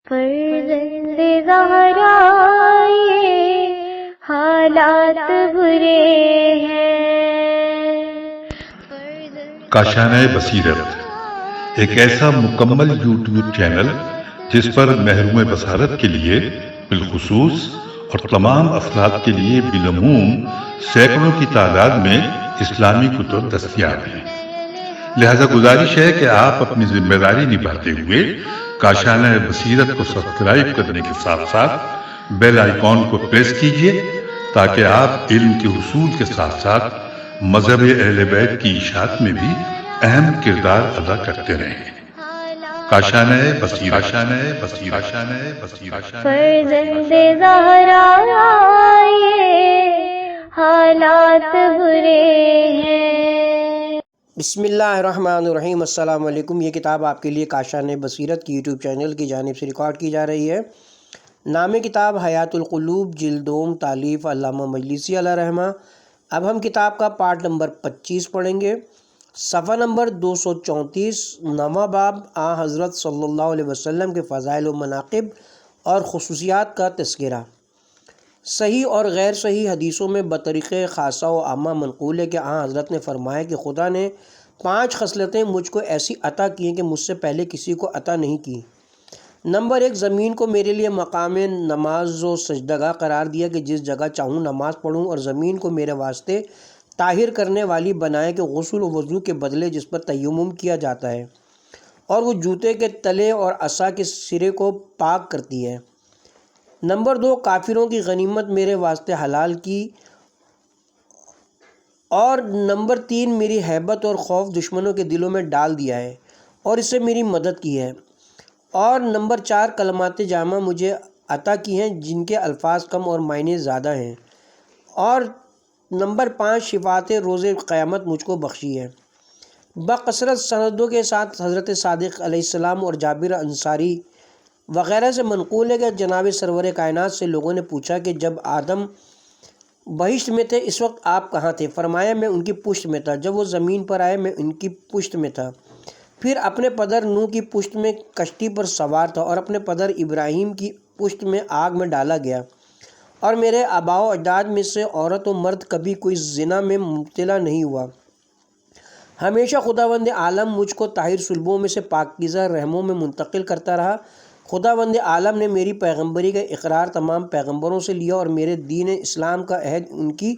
فرزند زہرا یہ حالات برے ہیں۔ کاشانہ بصیرت ایک ایسا مکمل یوٹیوب چینل جس پر محروم بصارت کے لیے بالخصوص اور تمام افراد کے لیے بالعموم سینکڑوں کی تعداد میں اسلامی کتب دستیاب ہیں۔ لہذا گزارش ہے کہ آپ اپنی ذمہ داری نبھاتے ہوئے کاشانہ بصیرت کو سبسکرائب کرنے کے ساتھ ساتھ بیل آئیکن کو پریس کیجئے تاکہ آپ علم کے حصول کے ساتھ ساتھ مذہب اہل بیت کی اشاعت میں بھی اہم کردار ادا کرتے رہیں۔ کاشانہ بصیرت۔ فرزند زہرا یہ حالات برے ہیں۔ بسم اللہ الرحمن الرحیم۔ السلام علیکم۔ یہ کتاب آپ کے لیے کاشانہ بصیرت کی یوٹیوب چینل کی جانب سے ریکارڈ کی جا رہی ہے۔ نام کتاب حیات القلوب، جلد دوم، تالیف علامہ مجلسی علیہ رحمہ۔ اب ہم کتاب کا پارٹ نمبر 25 پڑھیں گے۔ صفحہ نمبر 234، نواں باب، حضرت صلی اللہ علیہ وسلم کے فضائل و مناقب اور خصوصیات کا تذکرہ۔ صحیح اور غیر صحیح حدیثوں میں بطریق خاصہ و عامہ منقول ہے کہ حضرت نے فرمایا کہ خدا نے 5 خصلتیں مجھ کو ایسی عطا کی ہیں کہ مجھ سے پہلے کسی کو عطا نہیں کی۔ نمبر 1، زمین کو میرے لیے مقام نماز و سجدگاہ قرار دیا کہ جس جگہ چاہوں نماز پڑھوں، اور زمین کو میرے واسطے طاہر کرنے والی بنائے کہ غسل و وضو کے بدلے جس پر تیمم کیا جاتا ہے، اور وہ جوتے کے تلے اور عصا کے سرے کو پاک کرتی ہے۔ نمبر 2، کافروں کی غنیمت میرے واسطے حلال کی، اور نمبر 3، میری ہیبت اور خوف دشمنوں کے دلوں میں ڈال دیا ہے اور اس سے میری مدد کی ہے۔ اور نمبر 4، کلمات جامع مجھے عطا کی ہیں جن کے الفاظ کم اور معنی زیادہ ہیں۔ اور نمبر 5، شفاعت روز قیامت مجھ کو بخشی ہے۔ بکثرت سندوں کے ساتھ حضرت صادق علیہ السلام اور جابر انصاری وغیرہ سے منقول ہے کہ جناب سرور کائنات سے لوگوں نے پوچھا کہ جب آدم بہشت میں تھے اس وقت آپ کہاں تھے؟ فرمایا میں ان کی پشت میں تھا۔ جب وہ زمین پر آئے میں ان کی پشت میں تھا۔ پھر اپنے پدر نوح کی پشت میں کشتی پر سوار تھا، اور اپنے پدر ابراہیم کی پشت میں آگ میں ڈالا گیا، اور میرے آباء و اجداد میں سے عورت و مرد کبھی کوئی زنا میں مبتلا نہیں ہوا۔ ہمیشہ خداوند عالم مجھ کو طاہر صلبوں میں سے پاکیزہ رحموں میں منتقل کرتا رہا۔ خداوند عالم نے میری پیغمبری کا اقرار تمام پیغمبروں سے لیا، اور میرے دین اسلام کا عہد ان کی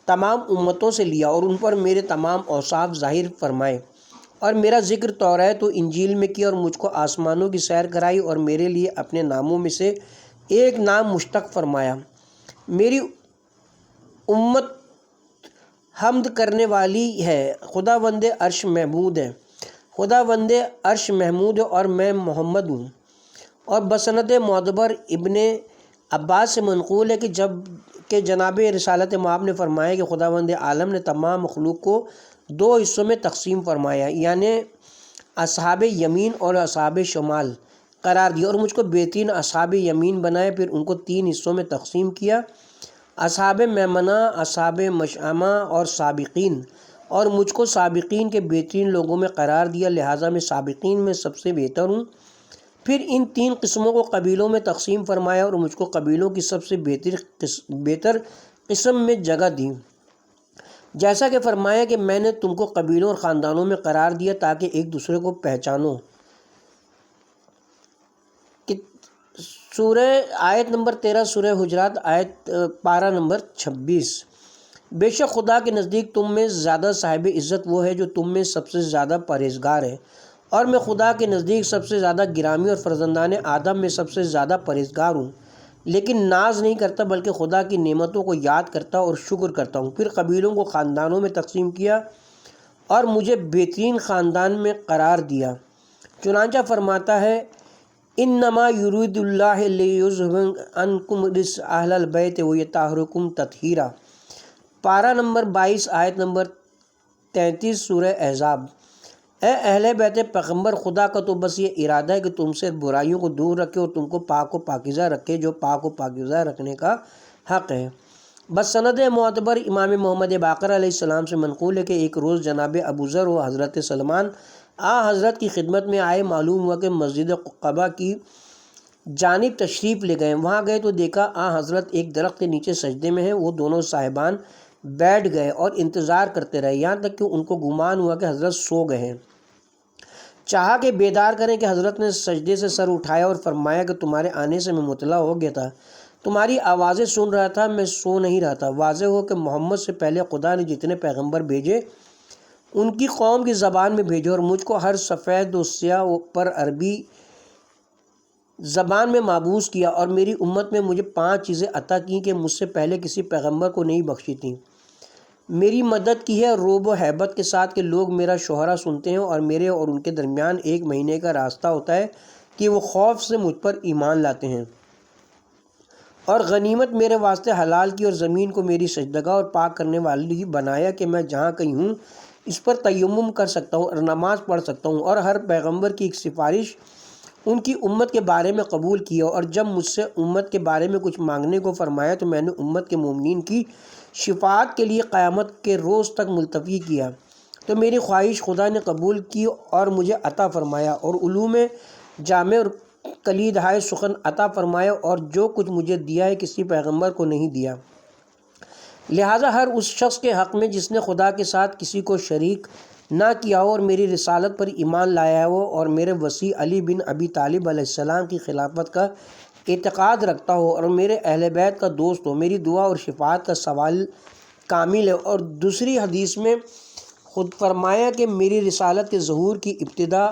تمام امتوں سے لیا، اور ان پر میرے تمام اوصاف ظاہر فرمائے، اور میرا ذکر توریت و انجیل میں کیا، اور مجھ کو آسمانوں کی سیر کرائی، اور میرے لیے اپنے ناموں میں سے ایک نام مشتق فرمایا۔ میری امت حمد کرنے والی ہے، خداوند عرش محمود ہے، خداوند عرش محمود ہے، اور میں محمد ہوں۔ اور بسند معتبر ابن عباس سے منقول ہے کہ جناب رسالت مآب نے فرمایا کہ خداوند عالم نے تمام مخلوق کو 2 حصوں میں تقسیم فرمایا، یعنی اصحاب یمین اور اصحاب شمال قرار دیا، اور مجھ کو بہترین اصحاب یمین بنائے۔ پھر ان کو 3 حصوں میں تقسیم کیا، اصحاب میمنہ، اصحاب مشأمہ اور سابقین، اور مجھ کو سابقین کے بہترین لوگوں میں قرار دیا، لہٰذا میں سابقین میں سب سے بہتر ہوں۔ پھر ان 3 قسموں کو قبیلوں میں تقسیم فرمایا، اور مجھ کو قبیلوں کی سب سے بہتر قسم میں جگہ دی، جیسا کہ فرمایا کہ میں نے تم کو قبیلوں اور خاندانوں میں قرار دیا تاکہ ایک دوسرے کو پہچانو۔ سورہ آیت نمبر 13 سورہ حجرات، پارہ نمبر 26۔ بے شک خدا کے نزدیک تم میں زیادہ صاحب عزت وہ ہے جو تم میں سب سے زیادہ پرہیزگار ہے، اور میں خدا کے نزدیک سب سے زیادہ گرامی اور فرزندان آدم میں سب سے زیادہ پرہیزگار ہوں، لیکن ناز نہیں کرتا بلکہ خدا کی نعمتوں کو یاد کرتا اور شکر کرتا ہوں۔ پھر قبیلوں کو خاندانوں میں تقسیم کیا، اور مجھے بہترین خاندان میں قرار دیا۔ چنانچہ فرماتا ہے انما یرید اللہ لیذھب عنکم رجس اہل البیت ویطہرکم تطہیرا، پارہ نمبر 22، آیت نمبر 33 سورہ احزاب۔ اے اہل بیت پیغمبر، خدا کا تو بس یہ ارادہ ہے کہ تم سے برائیوں کو دور رکھے اور تم کو پاک و پاکیزہ رکھے جو پاک و پاکیزہ رکھنے کا حق ہے۔ بس سند معتبر امام محمد باقر علیہ السلام سے منقول ہے کہ ایک روز جناب ابو ذر و حضرت سلمان حضرت کی خدمت میں آئے۔ معلوم ہوا کہ مسجد قباء کی جانب تشریف لے گئے۔ وہاں گئے تو دیکھا حضرت ایک درخت کے نیچے سجدے میں ہیں۔ وہ دونوں صاحبان بیٹھ گئے اور انتظار کرتے رہے، یہاں تک کہ ان کو گمان ہوا کہ حضرت سو گئے ہیں۔ چاہا کہ بیدار کریں کہ حضرت نے سجدے سے سر اٹھایا اور فرمایا کہ تمہارے آنے سے میں مطلع ہو گیا تھا، تمہاری آوازیں سن رہا تھا، میں سو نہیں رہا تھا۔ واضح ہو کہ محمد سے پہلے خدا نے جتنے پیغمبر بھیجے ان کی قوم کی زبان میں بھیجے، اور مجھ کو ہر سفید و سیاہ پر عربی زبان میں مابعوث کیا، اور میری امت میں مجھے 5 چیزیں عطا کیں کہ مجھ سے پہلے کسی پیغمبر کو نہیں بخشی تھیں۔ میری مدد کی ہے رعب و ہیبت کے ساتھ کہ لوگ میرا شہرا سنتے ہیں، اور میرے اور ان کے درمیان 1 مہینے کا راستہ ہوتا ہے کہ وہ خوف سے مجھ پر ایمان لاتے ہیں۔ اور غنیمت میرے واسطے حلال کی، اور زمین کو میری سجدگاہ اور پاک کرنے والی بنایا کہ میں جہاں کہیں ہوں اس پر تیمم کر سکتا ہوں اور نماز پڑھ سکتا ہوں، اور ہر پیغمبر کی ایک سفارش ان کی امت کے بارے میں قبول کی، اور جب مجھ سے امت کے بارے میں کچھ مانگنے کو فرمایا تو میں نے امت کے مومنین کی شفاعت کے لیے قیامت کے روز تک ملتوی کیا، تو میری خواہش خدا نے قبول کی اور مجھے عطا فرمایا، اور علوم جامع اور کلیدہائے سخن عطا فرمایا، اور جو کچھ مجھے دیا ہے کسی پیغمبر کو نہیں دیا۔ لہٰذا ہر اس شخص کے حق میں جس نے خدا کے ساتھ کسی کو شریک نہ کیا ہو اور میری رسالت پر ایمان لایا ہو، اور میرے وصی علی بن ابی طالب علیہ السلام کی خلافت کا اعتقاد رکھتا ہو، اور میرے اہل بیت کا دوست ہو، میری دعا اور شفاعت کا سوال کامل ہے۔ اور دوسری حدیث میں خود فرمایا کہ میری رسالت کے ظہور کی ابتدا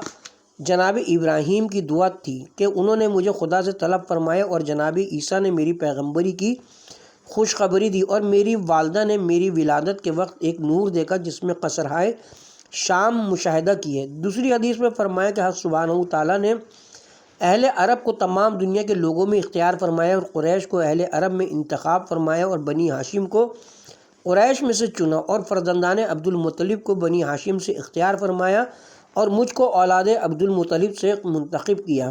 جناب ابراہیم کی دعا تھی کہ انہوں نے مجھے خدا سے طلب فرمایا، اور جناب عیسیٰ نے میری پیغمبری کی خوشخبری دی، اور میری والدہ نے میری ولادت کے وقت ایک نور دیکھا جس میں قصرہائے شام مشاہدہ کیے۔ دوسری حدیث میں فرمایا کہ حق سبحانہ تعالیٰ نے اہل عرب کو تمام دنیا کے لوگوں میں اختیار فرمایا، اور قریش کو اہل عرب میں انتخاب فرمایا، اور بنی ہاشم کو قریش میں سے چنا، اور فرزندان عبد المطلب کو بنی ہاشم سے اختیار فرمایا، اور مجھ کو اولاد عبد المطلب سے منتخب کیا۔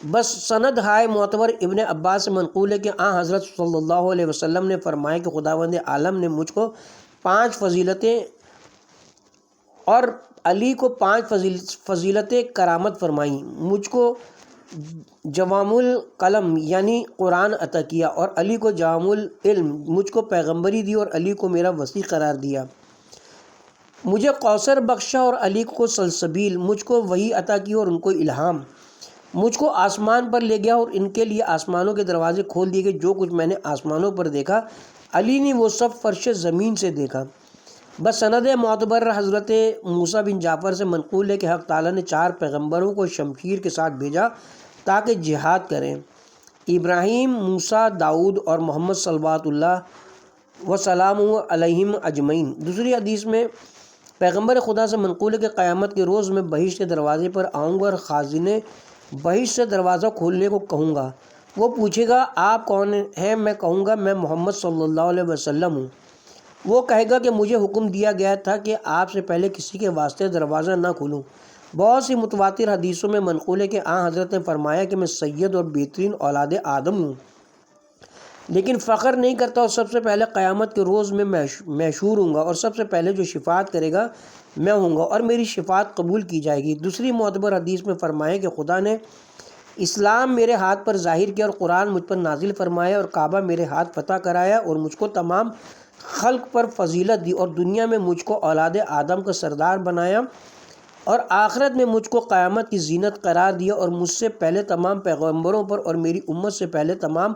بس سند ہائے معتبر ابن عباس سے منقول ہے کہ حضرت صلی اللہ علیہ وسلم نے فرمایا کہ خداوند عالم نے مجھ کو 5 فضیلتیں اور علی کو 5 فضیلتیں کرامت فرمائیں۔ مجھ کو جوام القلم یعنی قرآن عطا کیا، اور علی کو جوام العلم، مجھ کو پیغمبری دی اور علی کو میرا وصی قرار دیا۔ مجھے کوثر بخشا اور علی کو سلسبیل، مجھ کو وحی عطا کی اور ان کو الہام۔ مجھ کو آسمان پر لے گیا اور ان کے لیے آسمانوں کے دروازے کھول دیے گئے۔ جو کچھ میں نے آسمانوں پر دیکھا علی نے وہ سب فرش زمین سے دیکھا۔ بس سند معتبر حضرت موسیٰ بن جعفر سے منقول ہے کہ حق تعالیٰ نے 4 پیغمبروں کو شمشیر کے ساتھ بھیجا تاکہ جہاد کریں، ابراہیم، موسیٰ، داؤد اور محمد صلوات اللہ وسلام علیہم اجمعین۔ دوسری حدیث میں پیغمبر خدا سے منقول ہے کہ قیامت کے روز میں بہشت کے دروازے پر آؤں گا اور خازن بہشت سے دروازہ کھولنے کو کہوں گا۔ وہ پوچھے گا آپ کون ہیں؟ میں کہوں گا میں محمد صلی اللہ علیہ وسلم ہوں۔ وہ کہے گا کہ مجھے حکم دیا گیا تھا کہ آپ سے پہلے کسی کے واسطے دروازہ نہ کھولوں۔ بہت سی متواتر حدیثوں میں منقول ہے کہ حضرت نے فرمایا کہ میں سید اور بہترین اولاد آدم ہوں، لیکن فخر نہیں کرتا، اور سب سے پہلے قیامت کے روز میں محشور ہوں گا، اور سب سے پہلے جو شفاعت کرے گا میں ہوں گا، اور میری شفاعت قبول کی جائے گی۔ دوسری معتبر حدیث میں فرمایا کہ خدا نے اسلام میرے ہاتھ پر ظاہر کیا، اور قرآن مجھ پر نازل فرمایا، اور کعبہ میرے ہاتھ فتح کرایا، اور مجھ کو تمام خلق پر فضیلت دی، اور دنیا میں مجھ کو اولاد آدم کا سردار بنایا، اور آخرت میں مجھ کو قیامت کی زینت قرار دیا، اور مجھ سے پہلے تمام پیغمبروں پر اور میری امت سے پہلے تمام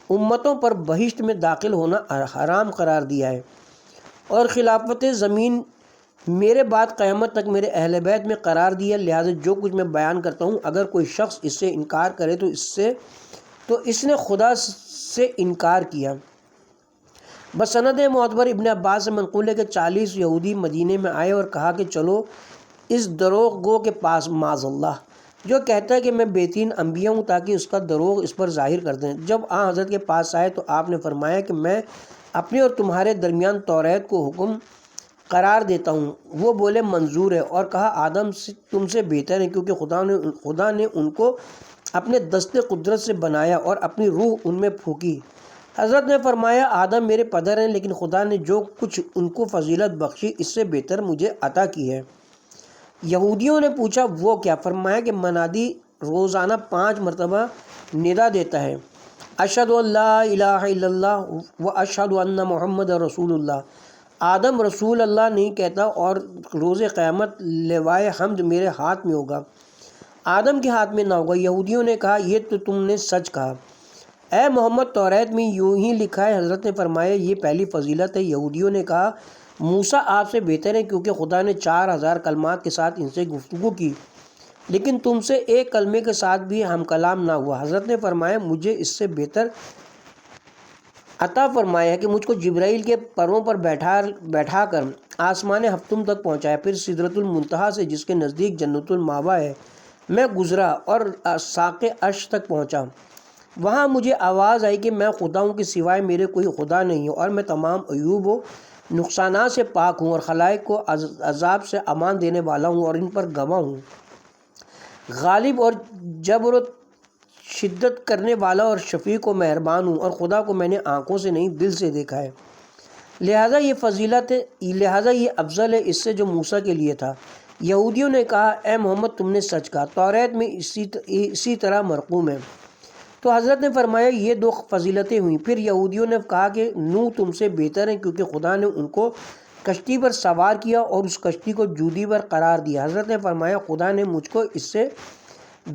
امتوں پر بہشت میں داخل ہونا حرام قرار دیا ہے، اور خلافت زمین میرے بعد قیامت تک میرے اہل بیت میں قرار دیا۔ لہٰذا جو کچھ میں بیان کرتا ہوں اگر کوئی شخص اس سے انکار کرے تو اس نے خدا سے انکار کیا۔ بسند معتبر ابن عباس سے منقول ہے کہ 40 یہودی مدینے میں آئے اور کہا کہ چلو اس دروغ گو کے پاس، معاذ اللہ، جو کہتا ہے کہ میں بہترین انبیاء ہوں، تاکہ اس کا دروغ اس پر ظاہر کر دیں۔ جب حضرت کے پاس آئے تو آپ نے فرمایا کہ میں اپنے اور تمہارے درمیان توریت کو حکم قرار دیتا ہوں۔ وہ بولے منظور ہے، اور کہا آدم تم سے بہتر ہے، کیونکہ خدا نے ان کو اپنے دست قدرت سے بنایا اور اپنی روح ان میں پھونکی۔ حضرت نے فرمایا آدم میرے پدر ہیں، لیکن خدا نے جو کچھ ان کو فضیلت بخشی اس سے بہتر مجھے عطا کی ہے۔ یہودیوں نے پوچھا وہ کیا؟ فرمایا کہ منادی روزانہ 5 مرتبہ ندا دیتا ہے، اشہد ان لا الہ الا اللہ و اشہد ان محمد رسول اللہ۔ آدم رسول اللہ نہیں کہتا اور روز قیامت لوائے حمد میرے ہاتھ میں ہوگا، آدم کے ہاتھ میں نہ ہوگا۔ یہودیوں نے کہا یہ تو تم نے سچ کہا، اے محمد توریت میں یوں ہی لکھا ہے۔ حضرت نے فرمایا یہ پہلی فضیلت ہے۔ یہودیوں نے کہا موسیٰ آپ سے بہتر ہیں کیونکہ خدا نے 4000 کلمات کے ساتھ ان سے گفتگو کی، لیکن تم سے ایک کلمے کے ساتھ بھی ہم کلام نہ ہوا۔ حضرت نے فرمایا مجھے اس سے بہتر عطا فرمایا ہے کہ مجھ کو جبرائیل کے پروں پر بیٹھا کر آسمان ہفتم تک پہنچایا، پھر سدرۃ المنتہا سے جس کے نزدیک جنت الماوا ہے میں گزرا اور ساق عرش تک پہنچا۔ وہاں مجھے آواز آئی کہ میں خداؤں کے سوائے میرے کوئی خدا نہیں اور میں تمام عیوب و نقصانات سے پاک ہوں اور خلائق کو عذاب سے امان دینے والا ہوں اور ان پر گواہ ہوں، غالب اور جبر و شدت کرنے والا اور شفیق و مہربان ہوں، اور خدا کو میں نے آنکھوں سے نہیں دل سے دیکھا ہے، لہٰذا یہ فضیلت ہے، لہٰذا یہ افضل ہے اس سے جو موسیٰ کے لیے تھا۔ یہودیوں نے کہا اے محمد تم نے سچ کہا، توریت میں اسی طرح مرقوم ہے۔ تو حضرت نے فرمایا یہ 2 فضیلتیں ہوئیں۔ پھر یہودیوں نے کہا کہ نوح تم سے بہتر ہیں کیونکہ خدا نے ان کو کشتی پر سوار کیا اور اس کشتی کو جودی پر قرار دیا۔ حضرت نے فرمایا خدا نے مجھ کو اس سے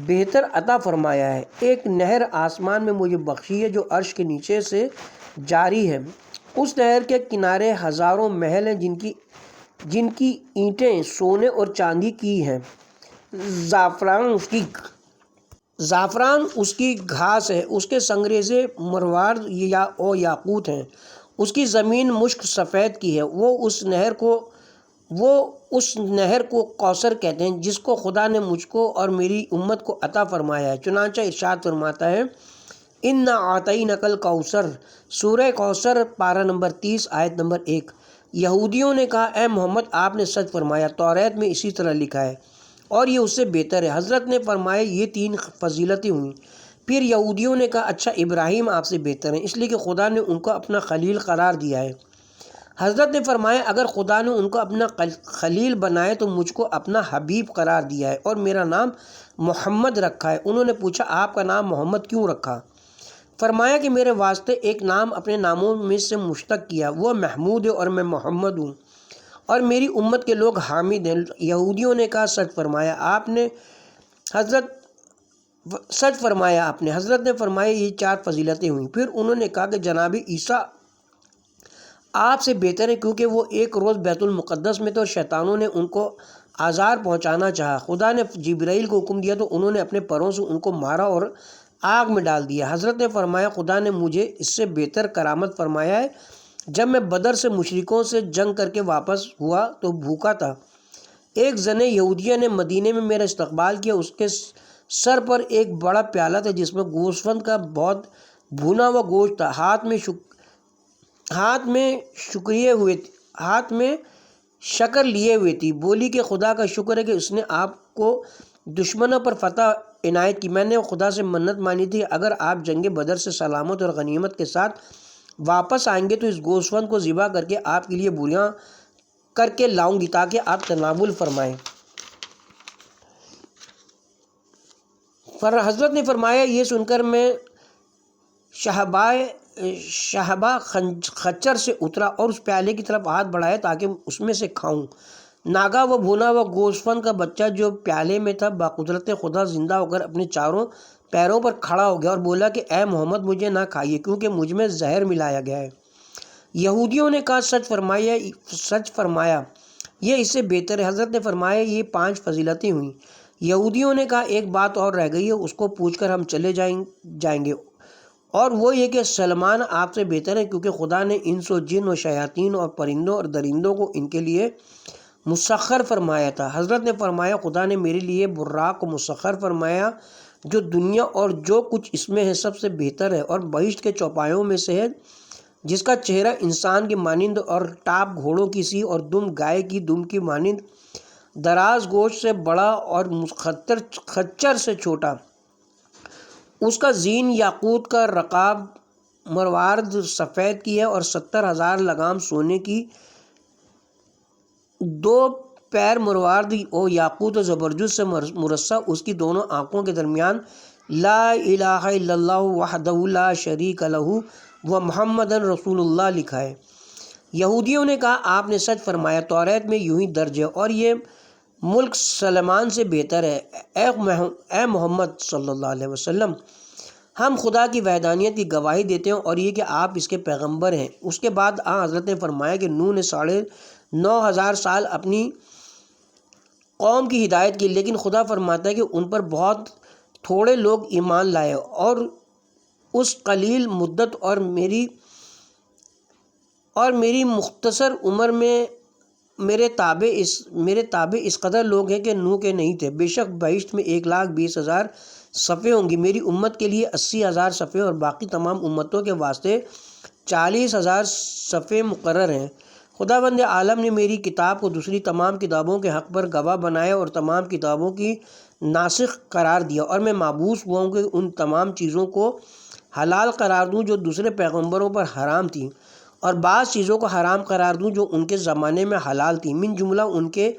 بہتر عطا فرمایا ہے، ایک نہر آسمان میں مجھے بخشی ہے جو عرش کے نیچے سے جاری ہے، اس نہر کے کنارے ہزاروں محل ہیں جن کی اینٹیں سونے اور چاندی کی ہیں، زعفران اس کی گھاس ہے، اس کے سنگریزے مروارد اور یاقوت ہیں، اس کی زمین مشک سفید کی ہے۔ وہ اس نہر کو کوثر کہتے ہیں جس کو خدا نے مجھ کو اور میری امت کو عطا فرمایا ہے۔ چنانچہ ارشاد فرماتا ہے اِنَّا أَعْطَيْنَاكَ الْكَوْثَرَ، سورہ کوثر پارہ نمبر 30 آیت نمبر 1۔ یہودیوں نے کہا اے محمد آپ نے سچ فرمایا، توریت میں اسی طرح لکھا ہے اور یہ اس سے بہتر ہے۔ حضرت نے فرمایا یہ 3 فضیلتیں ہوئیں۔ پھر یہودیوں نے کہا اچھا ابراہیم آپ سے بہتر ہیں اس لیے کہ خدا نے ان کو اپنا خلیل قرار دیا ہے۔ حضرت نے فرمایا اگر خدا نے ان کو اپنا خلیل بنائے تو مجھ کو اپنا حبیب قرار دیا ہے اور میرا نام محمد رکھا ہے۔ انہوں نے پوچھا آپ کا نام محمد کیوں رکھا؟ فرمایا کہ میرے واسطے ایک نام اپنے ناموں میں سے مشتق کیا، وہ محمود ہے اور میں محمد ہوں اور میری امت کے لوگ حامد ہیں۔ یہودیوں نے کہا سچ فرمایا آپ نے۔ حضرت نے فرمایا یہ 4 فضیلتیں ہوئیں۔ پھر انہوں نے کہا کہ جناب عیسیٰ آپ سے بہتر ہے کیونکہ وہ ایک روز بیت المقدس میں تھے اور شیطانوں نے ان کو آزار پہنچانا چاہا، خدا نے جبرائیل کو حکم دیا تو انہوں نے اپنے پروں سے ان کو مارا اور آگ میں ڈال دیا۔ حضرت نے فرمایا خدا نے مجھے اس سے بہتر کرامت فرمایا ہے، جب میں بدر سے مشرکوں سے جنگ کر کے واپس ہوا تو بھوکا تھا، ایک زن یہودیہ نے مدینے میں میرا استقبال کیا، اس کے سر پر ایک بڑا پیالہ تھا جس میں گوسفند کا بہت بھونا ہوا گوشت تھا، ہاتھ میں شکر لیے ہوئے تھی، بولی کہ خدا کا شکر ہے کہ اس نے آپ کو دشمنوں پر فتح عنایت کی۔ میں نے خدا سے منت مانی تھی اگر آپ جنگ بدر سے سلامت اور غنیمت کے ساتھ واپس آئیں گے تو اس گوسفند کو ذبح کر کے آپ کے لیے بوریاں کر کے لاؤں گی تاکہ آپ تناول فرمائیں۔ حضرت نے فرمایا یہ سن کر میں شہبہ خچر سے اترا اور اس پیالے کی طرف ہاتھ بڑھایا تاکہ اس میں سے کھاؤں۔ ناگا وہ بھونا ہوا گوسفند کا بچہ جو پیالے میں تھا بقدرت خدا زندہ ہو کر اپنے چاروں پیروں پر کھڑا ہو گیا اور بولا کہ اے محمد مجھے نہ کھائیے کیونکہ مجھ میں زہر ملایا گیا ہے۔ یہودیوں نے کہا سچ فرمایا یہ اس سے بہتر ہے۔ حضرت نے فرمایا یہ 5 فضیلتیں ہوئیں۔ یہودیوں نے کہا ایک بات اور رہ گئی ہے، اس کو پوچھ کر ہم چلے جائیں گے، اور وہ یہ کہ سلمان آپ سے بہتر ہیں کیونکہ خدا نے انس و جن و شیاطین اور پرندوں اور درندوں کو ان کے لیے مسخر فرمایا تھا۔ حضرت نے فرمایا خدا نے میرے لیے براق کو مسخر فرمایا جو دنیا اور جو کچھ اس میں ہے سب سے بہتر ہے اور بہشت کے چوپایوں میں سے ہے، جس کا چہرہ انسان کے مانند اور ٹاپ گھوڑوں کی سی اور دم گائے کی دم کی مانند، دراز گوشت سے بڑا اور خچر سے چھوٹا، اس کا زین یاقوت کا رقاب مروارد سفید کی ہے اور 70,000 لگام سونے کی، 2 پیر مروارد و یاقوت و زبرجد سے مرصع اس کی دونوں آنکھوں کے درمیان لا الہ الا اللہ وحدہ لا شریک لہ و محمد رسول اللہ لکھا ہے۔ یہودیوں نے کہا آپ نے سچ فرمایا، توریت میں یوں ہی درج ہے اور یہ ملک سلیمان سے بہتر ہے۔ اے محمد صلی اللہ علیہ وسلم، ہم خدا کی وحدانیت کی گواہی دیتے ہیں اور یہ کہ آپ اس کے پیغمبر ہیں۔ اس کے بعد حضرت نے فرمایا کہ نوح نے 9,500 سال اپنی قوم کی ہدایت کی، لیکن خدا فرماتا ہے کہ ان پر بہت تھوڑے لوگ ایمان لائے اور اس قلیل مدت اور میری مختصر عمر میں میرے تابع اس قدر لوگ ہیں کہ نوح کے نہیں تھے۔ بے شک بہشت میں 1,20,000 صفیں ہوں گی، میری امت کے لیے 80,000 صفیں اور باقی تمام امتوں کے واسطے 40,000 صفیں مقرر ہیں۔ خداوند عالم نے میری کتاب کو دوسری تمام کتابوں کے حق پر گواہ بنایا اور تمام کتابوں کی ناسخ قرار دیا، اور میں مابعوث ہوا ہوں کہ ان تمام چیزوں کو حلال قرار دوں جو دوسرے پیغمبروں پر حرام تھیں، اور بعض چیزوں کو حرام قرار دوں جو ان کے زمانے میں حلال تھیں۔ من جملہ ان کے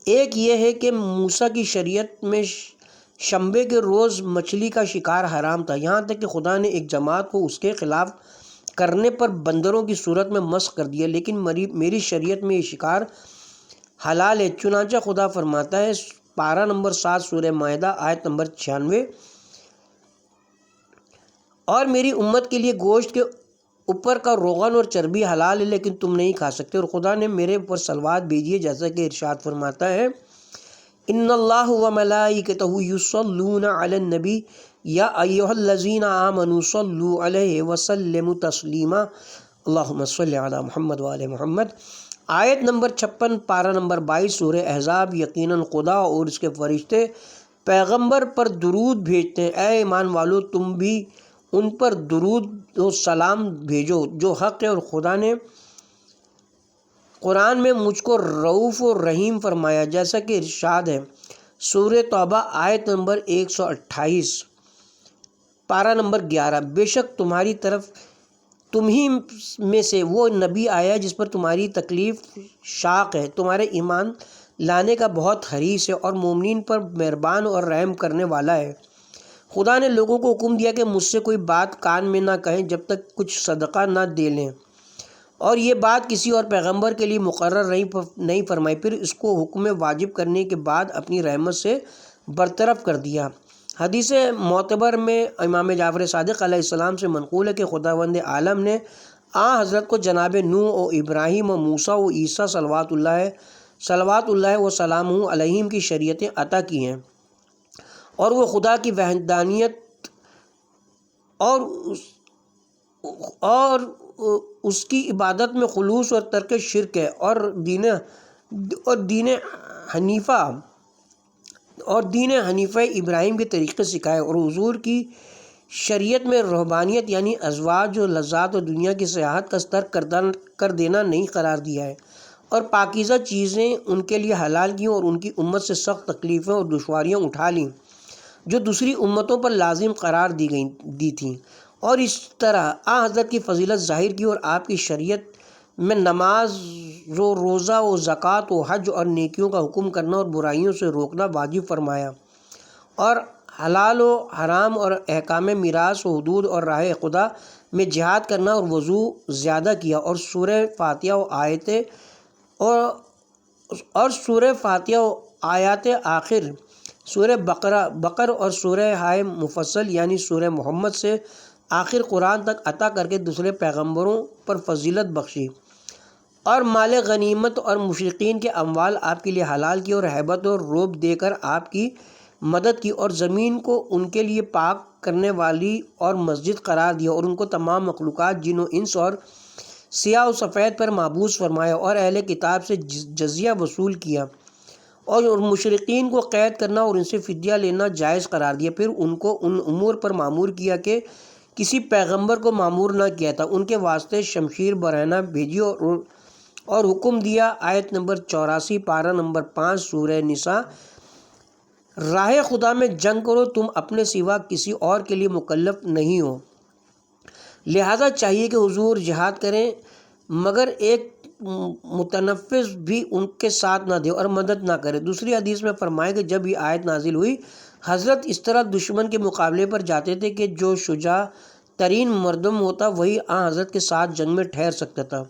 ایک یہ ہے کہ موسیٰ کی شریعت میں شنبے کے روز مچھلی کا شکار حرام تھا، یہاں تک کہ خدا نے ایک جماعت کو اس کے خلاف کرنے پر بندروں کی صورت میں مسخ کر دیا، لیکن میری شریعت میں یہ شکار حلال ہے۔ چنانچہ خدا فرماتا ہے پارہ نمبر 7 سورہ مائدہ آیت نمبر 96، اور میری امت کے لیے گوشت کے اوپر کا روغن اور چربی حلال ہے لیکن تم نہیں کھا سکتے، اور خدا نے میرے اوپر صلوات بھیجی ہے جیسا کہ ارشاد فرماتا ہے ان اللہ وملائکتہ یصلون علی النبی یا ایھا الذین آمنوا صلوا علیہ وسلموا تسلیما اللہم صل علی محمد وآل محمد۔ آیت نمبر 56 پارہ نمبر 22 سورہ احزاب۔ یقیناً خدا اور اس کے فرشتے پیغمبر پر درود بھیجتے ہیں، اے ایمان والو تم بھی ان پر درود و سلام بھیجو جو حق ہے، اور خدا نے قرآن میں مجھ کو رؤوف و رحیم فرمایا جیسا کہ ارشاد ہے سورہ توبہ آیت نمبر 128 پارہ نمبر 11۔ بے شک تمہاری طرف تمہیں میں سے وہ نبی آیا جس پر تمہاری تکلیف شاق ہے، تمہارے ایمان لانے کا بہت حریص ہے اور مومنین پر مہربان اور رحم کرنے والا ہے۔ خدا نے لوگوں کو حکم دیا کہ مجھ سے کوئی بات کان میں نہ کہیں جب تک کچھ صدقہ نہ دے لیں، اور یہ بات کسی اور پیغمبر کے لیے مقرر نہیں فرمائی، پھر اس کو حکم واجب کرنے کے بعد اپنی رحمت سے برطرف کر دیا۔ حدیث معتبر میں امام جعفر صادق علیہ السلام سے منقول ہے کہ خداوند عالم نے حضرت کو جناب نوح و ابراہیم و موسیٰ و عیسیٰ صلوات اللہ و سلامہ علیہم کی شریعتیں عطا کی ہیں، اور وہ خدا کی وحدانیت اور اس کی عبادت میں خلوص اور ترک شرک ہے، اور دین حنیفہ ابراہیم کے طریقے سکھائے، اور حضور کی شریعت میں رہبانیت یعنی ازواج و لذات و دنیا کی سیاحت کا ترک کر دینا نہیں قرار دیا ہے، اور پاکیزہ چیزیں ان کے لیے حلال کیں، اور ان کی امت سے سخت تکلیفیں اور دشواریاں اٹھا لیں جو دوسری امتوں پر لازم قرار دی تھیں، اور اس طرح حضرت کی فضیلت ظاہر کی، اور آپ کی شریعت میں نماز و روزہ و زکوٰۃ و حج اور نیکیوں کا حکم کرنا اور برائیوں سے روکنا واجب فرمایا، اور حلال و حرام اور احکام میراث و حدود اور راہ خدا میں جہاد کرنا اور وضو زیادہ کیا، اور سورہ فاتحہ و آیات آخر سورہ بقر اور سورہ ہائے مفصل یعنی سورہ محمد سے آخر قرآن تک عطا کر کے دوسرے پیغمبروں پر فضیلت بخشی، اور مال غنیمت اور مشرقین کے اموال آپ کے لیے حلال کی، اور ہیبت اور رعب دے کر آپ کی مدد کی، اور زمین کو ان کے لیے پاک کرنے والی اور مسجد قرار دیا، اور ان کو تمام مخلوقات جن و انس اور سیاہ و سفید پر معبوس فرمایا، اور اہل کتاب سے جزیہ وصول کیا، اور مشرقین کو قید کرنا اور ان سے فدیہ لینا جائز قرار دیا، پھر ان کو ان امور پر معمور کیا کہ کسی پیغمبر کو معمور نہ کیا تھا، ان کے واسطے شمشیر برہنہ بھیجی اور حکم دیا۔ آیت نمبر 84 پارہ نمبر 5 سورہ نساء۔ راہ خدا میں جنگ کرو، تم اپنے سوا کسی اور کے لیے مکلف نہیں ہو، لہذا چاہیے کہ حضور جہاد کریں، مگر ایک متنفس بھی ان کے ساتھ نہ دے اور مدد نہ کرے۔ دوسری حدیث میں فرمایا کہ جب یہ آیت نازل ہوئی، حضرت اس طرح دشمن کے مقابلے پر جاتے تھے کہ جو شجاع ترین مردم ہوتا وہی آن حضرت کے ساتھ جنگ میں ٹھہر سکتا تھا۔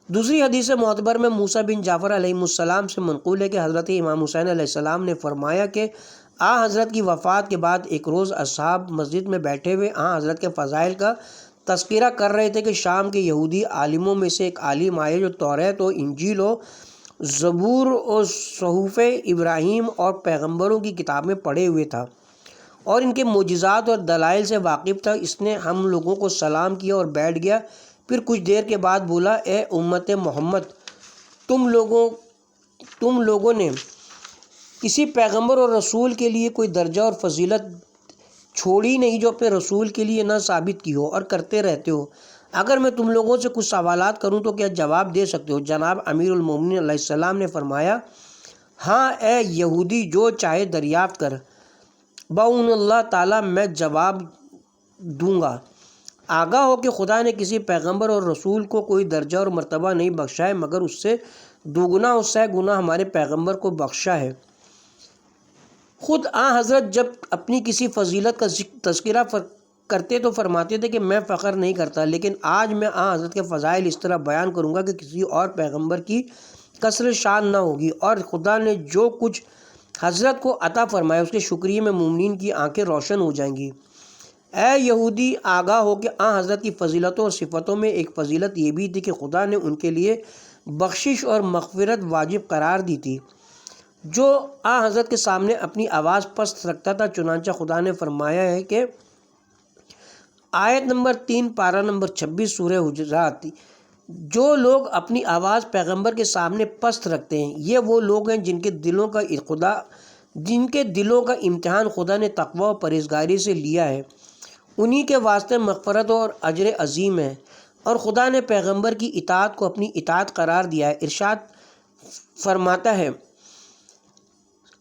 دوسری حدیث معتبر میں موسیٰ بن جعفر علیہ السلام سے منقول ہے کہ حضرت امام حسین علیہ السلام نے فرمایا کہ آن حضرت کی وفات کے بعد ایک روز اصحاب مسجد میں بیٹھے ہوئے آن حضرت کے فضائل کا تذکرہ کر رہے تھے کہ شام کے یہودی عالموں میں سے ایک عالم آئے جو توریت و انجیل و زبور و صحف ابراہیم اور پیغمبروں کی کتابیں پڑھے ہوئے تھا اور ان کے معجزات اور دلائل سے واقف تھا۔ اس نے ہم لوگوں کو سلام کیا اور بیٹھ گیا، پھر کچھ دیر کے بعد بولا، اے امت محمد، تم لوگوں نے کسی پیغمبر اور رسول کے لیے کوئی درجہ اور فضیلت چھوڑی نہیں جو اپنے رسول کے لیے نہ ثابت کی ہو اور کرتے رہتے ہو۔ اگر میں تم لوگوں سے کچھ سوالات کروں تو کیا جواب دے سکتے ہو؟ جناب امیر المومنین علیہ السلام نے فرمایا، ہاں اے یہودی، جو چاہے دریافت کر، بعون اللہ تعالیٰ میں جواب دوں گا۔ آگاہ ہو کہ خدا نے کسی پیغمبر اور رسول کو کوئی درجہ اور مرتبہ نہیں بخشا ہے مگر اس سے دوگنا اور سہ گنا ہمارے پیغمبر کو بخشا ہے۔ خود آن حضرت جب اپنی کسی فضیلت کا تذکرہ کرتے تو فرماتے تھے کہ میں فخر نہیں کرتا، لیکن آج میں آن حضرت کے فضائل اس طرح بیان کروں گا کہ کسی اور پیغمبر کی کثرت شان نہ ہوگی، اور خدا نے جو کچھ حضرت کو عطا فرمایا اس کے شکریہ میں مومنین کی آنکھیں روشن ہو جائیں گی۔ اے یہودی، آگاہ ہو کہ آن حضرت کی فضیلتوں اور صفتوں میں ایک فضیلت یہ بھی تھی کہ خدا نے ان کے لیے بخشش اور مغفرت واجب قرار دی تھی۔ جو آن حضرت کے سامنے اپنی آواز پست رکھتا تھا، چنانچہ خدا نے فرمایا ہے کہ آیت نمبر 3 پارہ نمبر 26 سورہ حجرات، جو لوگ اپنی آواز پیغمبر کے سامنے پست رکھتے ہیں یہ وہ لوگ ہیں جن کے دلوں کا امتحان خدا نے تقوی و پرہیزگاری سے لیا ہے، انہی کے واسطے مغفرت اور اجر عظیم ہے، اور خدا نے پیغمبر کی اطاعت کو اپنی اطاعت قرار دیا ہے۔ ارشاد فرماتا ہے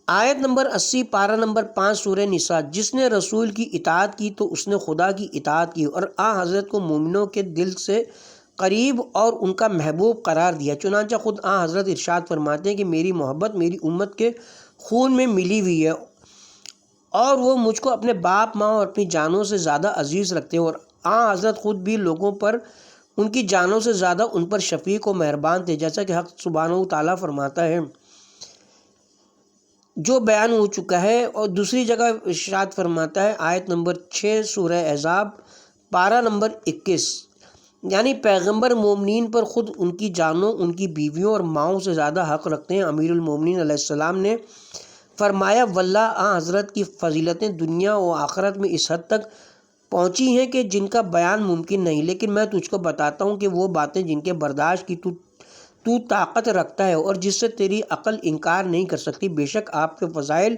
آیت نمبر 80 پارہ نمبر 5 سورہ نساء، جس نے رسول کی اطاعت کی تو اس نے خدا کی اطاعت کی اور آن حضرت کو مومنوں کے دل سے قریب اور ان کا محبوب قرار دیا۔ چنانچہ خود آن حضرت ارشاد فرماتے ہیں کہ میری محبت میری امت کے خون میں ملی ہوئی ہے اور وہ مجھ کو اپنے باپ ماں اور اپنی جانوں سے زیادہ عزیز رکھتے ہیں، اور آن حضرت خود بھی لوگوں پر ان کی جانوں سے زیادہ ان پر شفیق و مہربان تھے، جیسا کہ حق سبحانہ و تعالیٰ فرماتا ہے جو بیان ہو چکا ہے۔ اور دوسری جگہ ارشاد فرماتا ہے آیت نمبر 6 سورہ احزاب پارہ نمبر 21، یعنی پیغمبر مومنین پر خود ان کی جانوں، ان کی بیویوں اور ماؤں سے زیادہ حق رکھتے ہیں۔ امیر المومنین علیہ السلام نے فرمایا، واللہ آن حضرت کی فضیلتیں دنیا و آخرت میں اس حد تک پہنچی ہیں کہ جن کا بیان ممکن نہیں، لیکن میں تجھ کو بتاتا ہوں کہ وہ باتیں جن کے برداشت کی تو طاقت رکھتا ہے اور جس سے تیری عقل انکار نہیں کر سکتی۔ بے شک آپ کے فضائل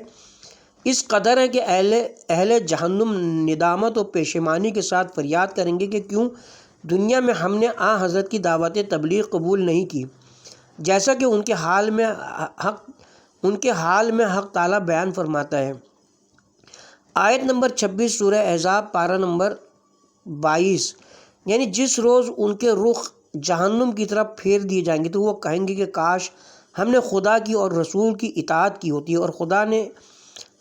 اس قدر ہیں کہ اہل جہنم ندامت و پشیمانی کے ساتھ فریاد کریں گے کہ کیوں دنیا میں ہم نے آن حضرت کی دعوت تبلیغ قبول نہیں کی، جیسا کہ ان کے حال میں حق تعالیٰ بیان فرماتا ہے۔ آیت نمبر 26 سورہ احزاب پارہ نمبر 22، یعنی جس روز ان کے رخ جہنم کی طرف پھیر دیے جائیں گے تو وہ کہیں گے کہ کاش ہم نے خدا کی اور رسول کی اطاعت کی ہوتی، اور خدا نے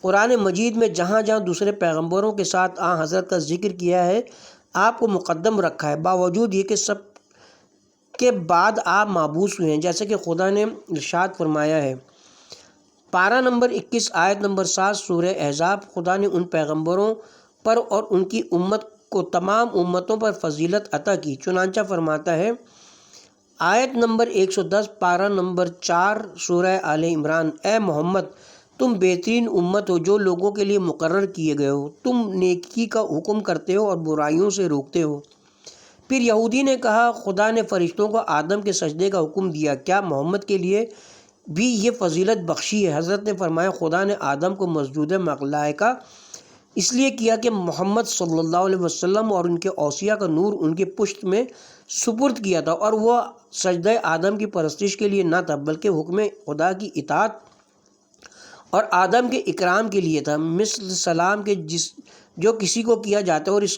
قرآن مجید میں جہاں جہاں دوسرے پیغمبروں کے ساتھ آن حضرت کا ذکر کیا ہے آپ کو مقدم رکھا ہے، باوجود یہ کہ سب کے بعد آپ مابعوث ہوئے ہیں، جیسے کہ خدا نے ارشاد فرمایا ہے پارہ نمبر 21 آیت نمبر 7 سورہ احزاب، خدا نے ان پیغمبروں پر اور ان کی امت کو تمام امتوں پر فضیلت عطا کی۔ چنانچہ فرماتا ہے آیت نمبر 110 پارہ نمبر 4 سورہ آل عمران، اے محمد تم بہترین امت ہو جو لوگوں کے لیے مقرر کیے گئے ہو، تم نیکی کا حکم کرتے ہو اور برائیوں سے روکتے ہو۔ پھر یہودی نے کہا خدا نے فرشتوں کو آدم کے سجدے کا حکم دیا، کیا محمد کے لیے بھی یہ فضیلت بخشی ہے؟ حضرت نے فرمایا خدا نے آدم کو مسجود ملائکہ اس لیے کیا کہ محمد صلی اللہ علیہ وسلم اور ان کے اوصیاء کا نور ان کے پشت میں سپرد کیا تھا، اور وہ سجدہ آدم کی پرستش کے لیے نہ تھا بلکہ حکم خدا کی اطاعت اور آدم کے اکرام کے لیے تھا، مثل سلام کے جو کسی کو کیا جاتا ہے، اور اس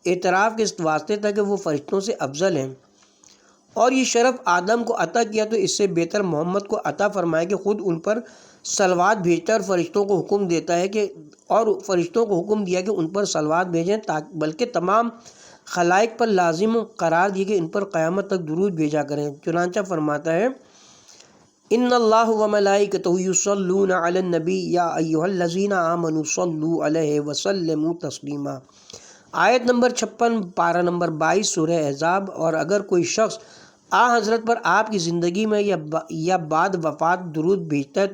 اعتراف کے واسطے تھا کہ وہ فرشتوں سے افضل ہیں۔ اور یہ شرف آدم کو عطا کیا تو اس سے بہتر محمد کو عطا فرمائے کہ خود ان پر صلوات بھیجتا ہے اور فرشتوں کو حکم دیتا ہے کہ ان پر صلوات بھیجیں، بلکہ تمام خلائق پر لازم قرار دیے کہ ان پر قیامت تک درود بھیجا کریں۔ چنانچہ فرماتا ہے ان اللہ و ملائکتہ یصلون علی النبی یا ایھا الذین آمنوا صلوا علیہ وسلموا تسلیما۔ آیت نمبر 56 پارہ نمبر 22 سورہ احزاب۔ اور اگر کوئی شخص آ حضرت پر آپ کی زندگی میں یا بعد وفات درود بھیجتا ہے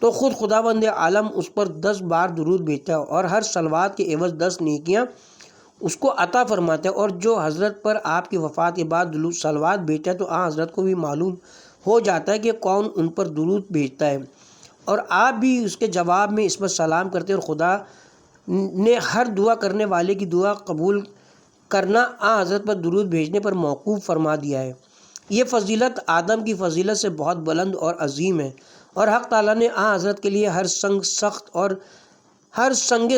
تو خود خداوند عالم اس پر 10 بار درود بھیجتا ہے اور ہر صلوات کے عوض 10 نیکیاں اس کو عطا فرماتا ہے۔ اور جو حضرت پر آپ کی وفات کے بعد صلوات بھیجتا ہے تو آ حضرت کو بھی معلوم ہو جاتا ہے کہ کون ان پر درود بھیجتا ہے، اور آپ بھی اس کے جواب میں اس پر سلام کرتے ہیں، اور خدا نے ہر دعا کرنے والے کی دعا قبول کرنا آ حضرت پر درود بھیجنے پر موقوف فرما دیا ہے۔ یہ فضیلت آدم کی فضیلت سے بہت بلند اور عظیم ہے، اور حق تعالیٰ نے آ حضرت کے لیے ہر سنگ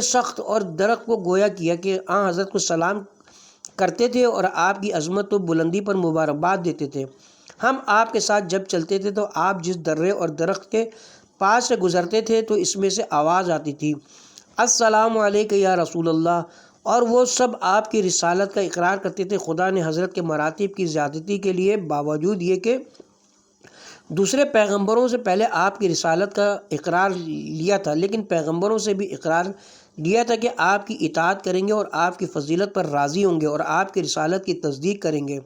سخت اور درخت کو گویا کیا کہ آ حضرت کو سلام کرتے تھے اور آپ کی عظمت و بلندی پر مبارکباد دیتے تھے۔ ہم آپ کے ساتھ جب چلتے تھے تو آپ جس درے اور درخت کے پاس سے گزرتے تھے تو اس میں سے آواز آتی تھی السلام علیکہ یا رسول اللہ، اور وہ سب آپ کی رسالت کا اقرار کرتے تھے۔ خدا نے حضرت کے مراتب کی زیادتی کے لیے باوجود یہ کہ دوسرے پیغمبروں سے پہلے آپ کی رسالت کا اقرار لیا تھا، لیکن پیغمبروں سے بھی اقرار لیا تھا کہ آپ کی اطاعت کریں گے اور آپ کی فضیلت پر راضی ہوں گے اور آپ کی رسالت کی تصدیق کریں گے،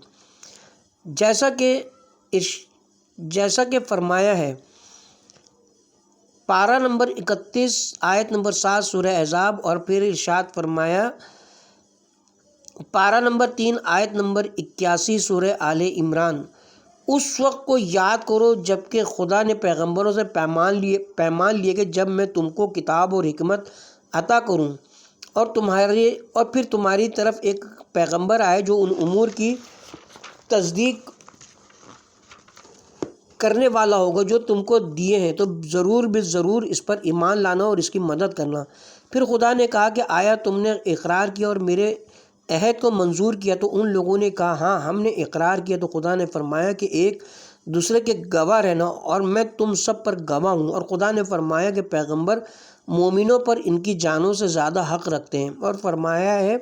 جیسا کہ فرمایا ہے پارہ نمبر 31 آیت نمبر 7 سورہ احزاب۔ اور پھر ارشاد فرمایا پارہ نمبر 3 آیت نمبر 81 سورہ آل عمران، اس وقت کو یاد کرو جب کہ خدا نے پیغمبروں سے پیمان لیے کہ جب میں تم کو کتاب اور حکمت عطا کروں اور پھر تمہاری طرف ایک پیغمبر آئے جو ان امور کی تصدیق کرنے والا ہوگا جو تم کو دیے ہیں، تو ضرور اس پر ایمان لانا اور اس کی مدد کرنا۔ پھر خدا نے کہا کہ آیا تم نے اقرار کیا اور میرے عہد کو منظور کیا؟ تو ان لوگوں نے کہا ہاں ہم نے اقرار کیا۔ تو خدا نے فرمایا کہ ایک دوسرے کے گواہ رہنا اور میں تم سب پر گواہ ہوں۔ اور خدا نے فرمایا کہ پیغمبر مومنوں پر ان کی جانوں سے زیادہ حق رکھتے ہیں، اور فرمایا ہے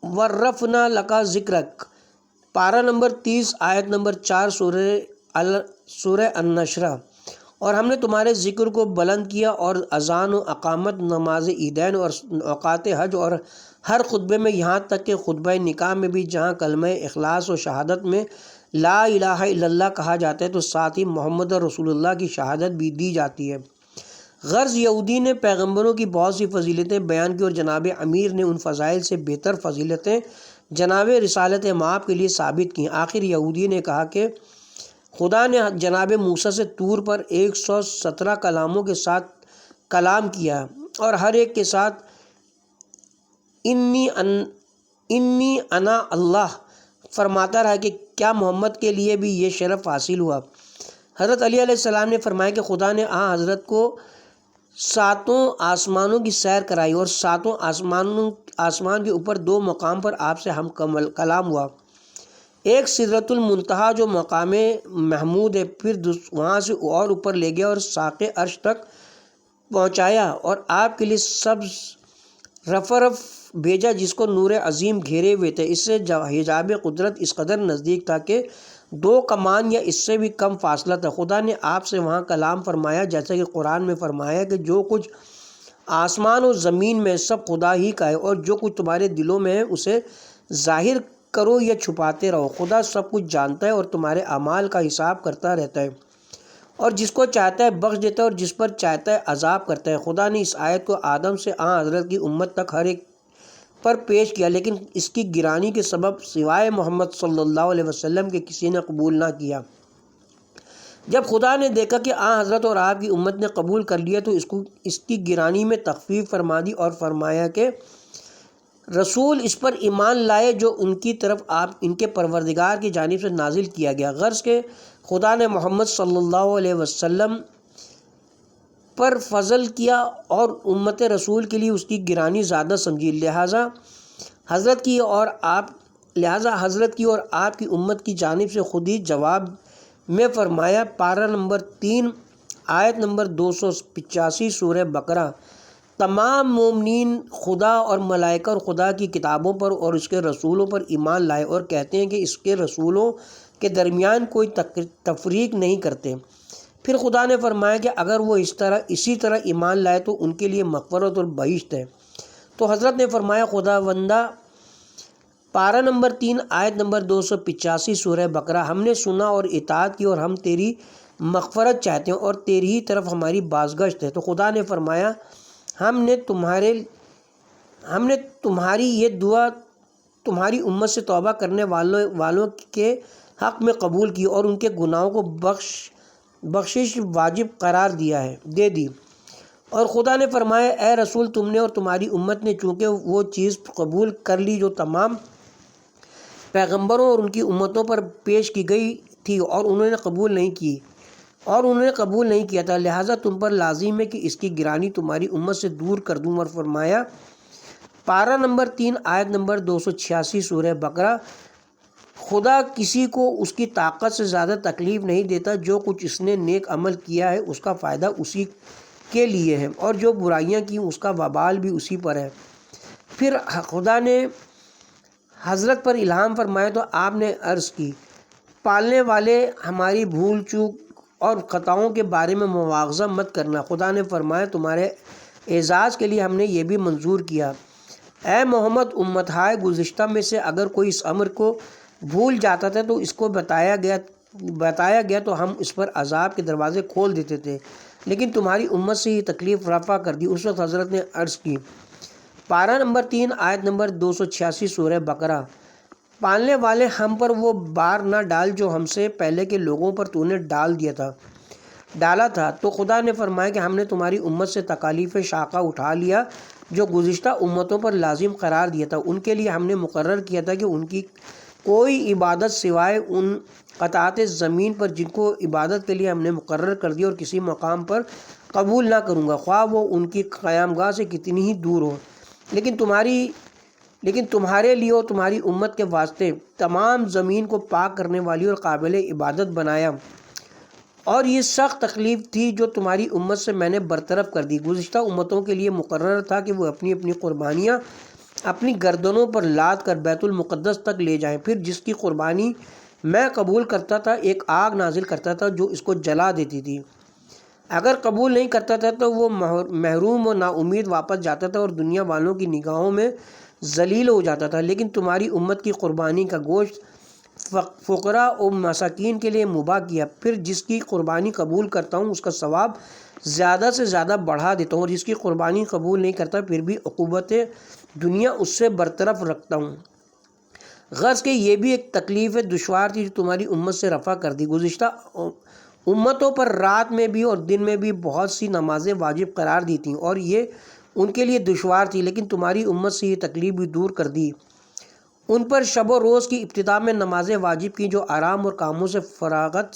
وَرَفْنَا لَكَ ذِكْرَكَ، پارہ نمبر 30 آیت نمبر 4 سورہ النشر۔ اور ہم نے تمہارے ذکر کو بلند کیا، اور اذان و اقامت، نماز عیدین اور اوقات حج اور ہر خطبے میں، یہاں تک کہ خطبہ نکاح میں بھی جہاں کلمہ اخلاص و شہادت میں لا الہ الا اللہ کہا جاتا ہے تو ساتھ ہی محمد رسول اللہ کی شہادت بھی دی جاتی ہے۔ غرض یہودی نے پیغمبروں کی بہت سی فضیلتیں بیان کی اور جناب امیر نے ان فضائل سے بہتر فضیلتیں جناب رسالت مآب کے لیے ثابت کی۔ آخر یہودی نے کہا کہ خدا نے جناب موسیٰ سے طور پر 117 کلاموں کے ساتھ کلام کیا اور ہر ایک کے ساتھ انی انا اللہ فرماتا رہا کہ کیا محمد کے لیے بھی یہ شرف حاصل ہوا؟ حضرت علی علیہ السلام نے فرمایا کہ خدا نے حضرت کو 7 آسمانوں کی سیر کرائی اور 7 آسمان کے اوپر 2 مقام پر آپ سے ہم کلام ہوا، ایک سدرۃ المنتہا جو مقام محمود ہے، پھر وہاں سے اور اوپر لے گیا اور ساق عرش تک پہنچایا اور آپ کے لیے سبز رفرف بھیجا جس کو نور عظیم گھیرے ہوئے تھے، اس سے حجاب قدرت اس قدر نزدیک تھا کہ 2 کمان یا اس سے بھی کم فاصلہ تھا۔ خدا نے آپ سے وہاں کلام فرمایا جیسا کہ قرآن میں فرمایا کہ جو کچھ آسمان و زمین میں سب خدا ہی کا ہے، اور جو کچھ تمہارے دلوں میں ہے اسے ظاہر کرو یا چھپاتے رہو، خدا سب کچھ جانتا ہے اور تمہارے اعمال کا حساب کرتا رہتا ہے، اور جس کو چاہتا ہے بخش دیتا ہے اور جس پر چاہتا ہے عذاب کرتا ہے۔ خدا نے اس آیت کو آدم سے حضرت کی امت تک ہر ایک پر پیش کیا، لیکن اس کی گرانی کے سبب سوائے محمد صلی اللہ علیہ وسلم کے کسی نے قبول نہ کیا۔ جب خدا نے دیکھا کہ حضرت اور آپ کی امت نے قبول کر لیا تو اس کی گرانی میں تخفیف فرما دی اور فرمایا کہ رسول اس پر ایمان لائے جو ان کی طرف ان کے پروردگار کی جانب سے نازل کیا گیا۔ غرض کہ خدا نے محمد صلی اللہ علیہ وسلم پر فضل کیا اور امت رسول کے لیے اس کی گرانی زیادہ سمجھی، لہٰذا حضرت کی اور آپ کی امت کی جانب سے خود ہی جواب میں فرمایا، پارہ نمبر 3 آیت نمبر 285 سورہ بقرہ، تمام مومنین خدا اور ملائکہ اور خدا کی کتابوں پر اور اس کے رسولوں پر ایمان لائے اور کہتے ہیں کہ اس کے رسولوں کے درمیان کوئی تفریق نہیں کرتے۔ پھر خدا نے فرمایا کہ اگر وہ اسی طرح ایمان لائے تو ان کے لیے مغفرت اور بہشت ہے۔ تو حضرت نے فرمایا، خدا بندہ، پارہ نمبر 3 آیت نمبر 285 سورہ بقرہ، ہم نے سنا اور اطاعت کی اور ہم تیری مغفرت چاہتے ہیں اور تیری ہی طرف ہماری بازگشت ہے۔ تو خدا نے فرمایا، ہم نے تمہاری یہ دعا تمہاری امت سے توبہ کرنے والوں کے حق میں قبول کی اور ان کے گناہوں کو بخشش واجب قرار دے دی۔ اور خدا نے فرمایا، اے رسول، تم نے اور تمہاری امت نے چونکہ وہ چیز قبول کر لی جو تمام پیغمبروں اور ان کی امتوں پر پیش کی گئی تھی اور انہوں نے قبول نہیں کیا تھا، لہٰذا تم پر لازم ہے کہ اس کی گرانی تمہاری امت سے دور کر دوں۔ اور فرمایا، پارہ نمبر 3 آیت نمبر 286 سورہ بقرہ، خدا کسی کو اس کی طاقت سے زیادہ تکلیف نہیں دیتا، جو کچھ اس نے نیک عمل کیا ہے اس کا فائدہ اسی کے لیے ہے اور جو برائیاں کی اس کا وبال بھی اسی پر ہے۔ پھر خدا نے حضرت پر الہام فرمایا تو آپ نے عرض کی، پالنے والے، ہماری بھول چوک اور خطاؤں کے بارے میں مواخذہ مت کرنا۔ خدا نے فرمایا، تمہارے اعزاز کے لیے ہم نے یہ بھی منظور کیا۔ اے محمد، امتہائے گزشتہ میں سے اگر کوئی اس امر کو بھول جاتا تھا تو اس کو بتایا گیا تو ہم اس پر عذاب کے دروازے کھول دیتے تھے، لیکن تمہاری امت سے یہ تکلیف رفع کر دی۔ اس وقت حضرت نے عرض کی، پارہ نمبر 3 آیت نمبر 286 سورہ بقرہ، پالنے والے، ہم پر وہ بار نہ ڈال جو ہم سے پہلے کے لوگوں پر تو نے ڈالا تھا۔ تو خدا نے فرمایا کہ ہم نے تمہاری امت سے تکالیف شاقہ اٹھا لیا جو گزشتہ امتوں پر لازم قرار دیا تھا۔ ان کے لیے ہم نے مقرر کیا تھا کہ ان کی کوئی عبادت سوائے ان قطعات زمین پر جن کو عبادت کے لیے ہم نے مقرر کر دیا اور کسی مقام پر قبول نہ کروں گا، خواہ وہ ان کی قیام گاہ سے کتنی ہی دور ہو، لیکن تمہارے لیے اور تمہاری امت کے واسطے تمام زمین کو پاک کرنے والی اور قابل عبادت بنایا، اور یہ سخت تکلیف تھی جو تمہاری امت سے میں نے برطرف کر دی۔ گزشتہ امتوں کے لیے مقرر تھا کہ وہ اپنی اپنی قربانیاں اپنی گردنوں پر لاد کر بیت المقدس تک لے جائیں، پھر جس کی قربانی میں قبول کرتا تھا ایک آگ نازل کرتا تھا جو اس کو جلا دیتی تھی، اگر قبول نہیں کرتا تھا تو وہ محروم و نا امید واپس جاتا تھا اور دنیا والوں کی نگاہوں میں ذلیل ہو جاتا تھا۔ لیکن تمہاری امت کی قربانی کا گوشت فقراء و مساکین کے لیے مباح کیا، پھر جس کی قربانی قبول کرتا ہوں اس کا ثواب زیادہ سے زیادہ بڑھا دیتا ہوں، اور جس کی قربانی قبول نہیں کرتا پھر بھی عقوبت دنیا اس سے برطرف رکھتا ہوں۔ غرض کہ یہ بھی ایک تکلیف دشوار تھی جو تمہاری امت سے رفع کر دی۔ گزشتہ امتوں پر رات میں بھی اور دن میں بھی بہت سی نمازیں واجب قرار دی تھیں اور یہ ان کے لیے دشوار تھی، لیکن تمہاری امت سے یہ تکلیف بھی دور کر دی۔ ان پر شب و روز کی ابتدا میں نمازیں واجب کی جو آرام اور کاموں سے فراغت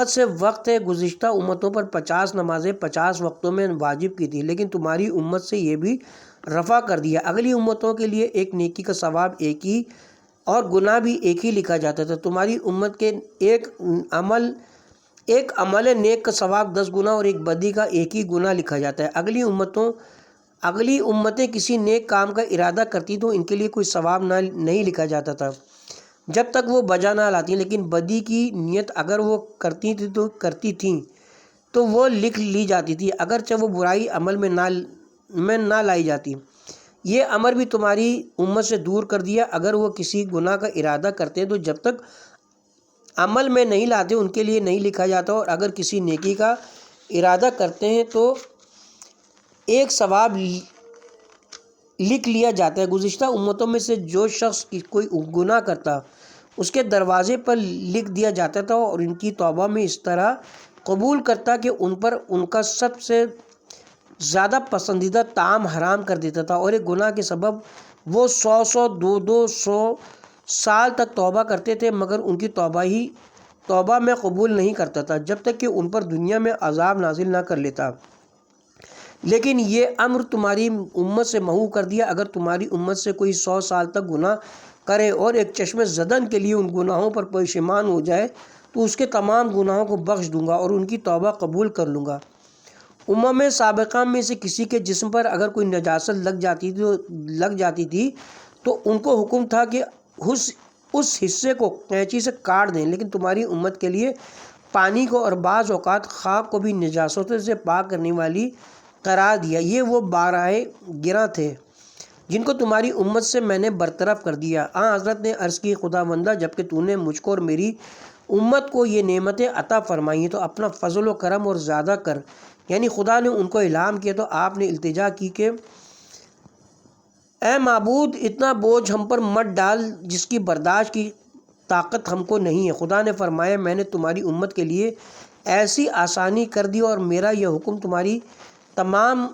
سے وقت ہے۔ گزشتہ امتوں پر 50 نمازیں 50 وقتوں میں واجب کی تھی، لیکن تمہاری امت سے یہ بھی رفع کر دیا۔ اگلی امتوں کے لیے ایک نیکی کا ثواب ایک ہی اور گناہ بھی ایک ہی لکھا جاتا تھا۔ تمہاری امت کے ایک عمل نیک کا ثواب 10 گنا اور ایک بدی کا ایک ہی گناہ لکھا جاتا ہے۔ اگلی امتیں کسی نیک کام کا ارادہ کرتی تو ان کے لیے کوئی ثواب نہیں لکھا جاتا تھا جب تک وہ بجا نہ لاتی، لیکن بدی کی نیت اگر وہ کرتی تھیں تو وہ لکھ لی جاتی تھی، اگرچہ وہ برائی عمل میں نہ لائی جاتی۔ یہ امر بھی تمہاری امت سے دور کر دیا، اگر وہ کسی گناہ کا ارادہ کرتے تو جب تک عمل میں نہیں لاتے ان کے لیے نہیں لکھا جاتا، اور اگر کسی نیکی کا ارادہ کرتے ہیں تو ایک ثواب لکھ لیا جاتا ہے۔ گزشتہ امتوں میں سے جو شخص کوئی گناہ کرتا اس کے دروازے پر لکھ دیا جاتا تھا اور ان کی توبہ میں اس طرح قبول کرتا کہ ان پر ان کا سب سے زیادہ پسندیدہ طعام حرام کر دیتا تھا، اور ایک گناہ کے سبب وہ 200 سال تک توبہ کرتے تھے، مگر ان کی توبہ میں قبول نہیں کرتا تھا جب تک کہ ان پر دنیا میں عذاب نازل نہ کر لیتا۔ لیکن یہ امر تمہاری امت سے محو کر دیا۔ اگر تمہاری امت سے کوئی 100 سال تک گناہ کرے اور ایک چشم زدن کے لیے ان گناہوں پر پشیمان ہو جائے تو اس کے تمام گناہوں کو بخش دوں گا اور ان کی توبہ قبول کر لوں گا۔ امم سابقہ میں سے کسی کے جسم پر اگر کوئی نجاست لگ جاتی تھی تو ان کو حکم تھا کہ اس حصے کو قینچی سے کاٹ دیں، لیکن تمہاری امت کے لیے پانی کو اور بعض اوقات خاک کو بھی نجاستوں سے پاک کرنے والی قرار دیا۔ یہ وہ بارائے گراں تھے جن کو تمہاری امت سے میں نے برطرف کر دیا۔ حضرت نے عرض کی، خداوندہ جب کہ تو نے مجھ کو اور میری امت کو یہ نعمتیں عطا فرمائی ہیں تو اپنا فضل و کرم اور زیادہ کر۔ یعنی خدا نے ان کو الہام کیا تو آپ نے التجا کی کہ اے معبود اتنا بوجھ ہم پر مت ڈال جس کی برداشت کی طاقت ہم کو نہیں ہے۔ خدا نے فرمایا، میں نے تمہاری امت کے لیے ایسی آسانی کر دی اور میرا یہ حکم تمہاری تمام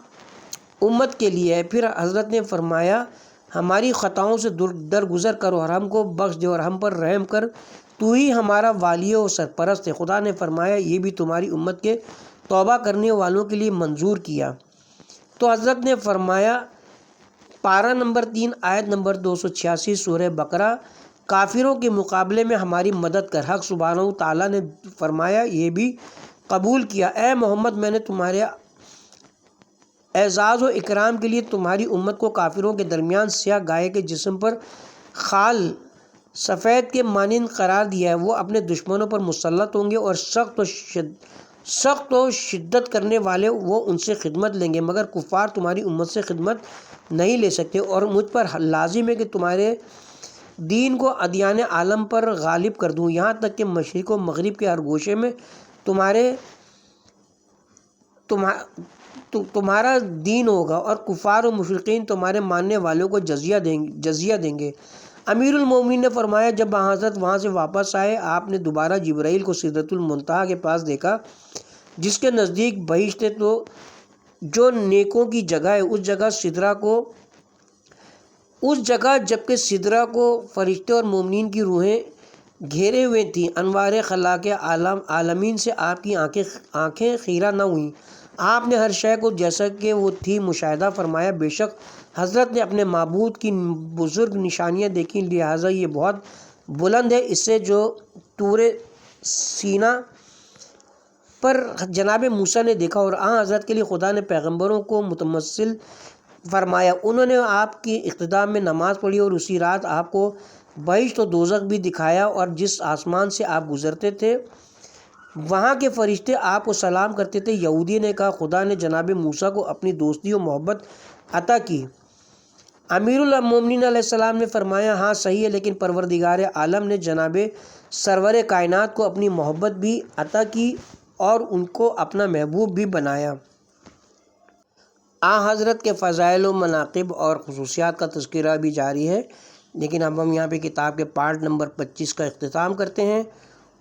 امت کے لیے ہے۔ پھر حضرت نے فرمایا، ہماری خطاؤں سے درگزر کر اور ہم کو بخش دے اور ہم پر رحم کر، تو ہی ہمارا والی و سرپرست ہے۔ خدا نے فرمایا، یہ بھی تمہاری امت کے توبہ کرنے والوں کے لیے منظور کیا۔ تو حضرت نے فرمایا، پارہ نمبر 3 آیت نمبر 286 سورہ بقرہ، کافروں کے مقابلے میں ہماری مدد کر۔ حق سبحانہ و تعالیٰ نے فرمایا، یہ بھی قبول کیا۔ اے محمد، میں نے تمہارے اعزاز و اکرام کے لیے تمہاری امت کو کافروں کے درمیان سیاہ گائے کے جسم پر خال سفید کے مانند قرار دیا ہے۔ وہ اپنے دشمنوں پر مسلط ہوں گے اور سخت و شدت کرنے والے وہ ان سے خدمت لیں گے، مگر کفار تمہاری امت سے خدمت نہیں لے سکتے، اور مجھ پر لازم ہے کہ تمہارے دین کو ادیان عالم پر غالب کر دوں، یہاں تک کہ مشرق و مغرب کے ہر گوشے میں تمہارا دین ہوگا اور کفار و مشرقین تمہارے ماننے والوں کو جزیہ دیں گے۔ امیر المومنین نے فرمایا، جب حضرت وہاں سے واپس آئے، آپ نے دوبارہ جبرائیل کو سدرۃ المنتہا کے پاس دیکھا جس کے نزدیک بہشت ہے، تو جو نیکوں کی جگہ ہے، اس جگہ جبکہ سدرہ کو فرشتے اور مومنین کی روحیں گھیرے ہوئے تھیں، انوار خلاق عالمین سے آپ کی آنکھیں خیرہ نہ ہوئیں۔ آپ نے ہر شے کو جیسا کہ وہ تھی مشاہدہ فرمایا۔ بے شک حضرت نے اپنے معبود کی بزرگ نشانیاں دیکھیں، لہٰذا یہ بہت بلند ہے۔ اس سے جو طور سینا پر جناب موسیٰ نے دیکھا، اور حضرت کے لیے خدا نے پیغمبروں کو متمثل فرمایا۔ انہوں نے آپ کی اقتدام میں نماز پڑھی اور اسی رات آپ کو بہشت و دوزخ بھی دکھایا، اور جس آسمان سے آپ گزرتے تھے وہاں کے فرشتے آپ کو سلام کرتے تھے۔ یہودی نے کہا، خدا نے جناب موسیٰ کو اپنی دوستی و محبت عطا کی۔ امیر المومنین علیہ السلام نے فرمایا، ہاں صحیح ہے، لیکن پروردگار عالم نے جناب سرور کائنات کو اپنی محبت بھی عطا کی اور ان کو اپنا محبوب بھی بنایا۔ حضرت کے فضائل و مناقب اور خصوصیات کا تذکرہ بھی جاری ہے، لیکن اب ہم یہاں پہ کتاب کے پارٹ نمبر 25 کا اختتام کرتے ہیں،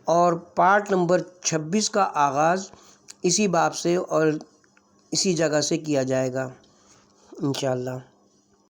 اور پارٹ نمبر 26 کا آغاز اسی باب سے اور اسی جگہ سے کیا جائے گا انشاءاللہ۔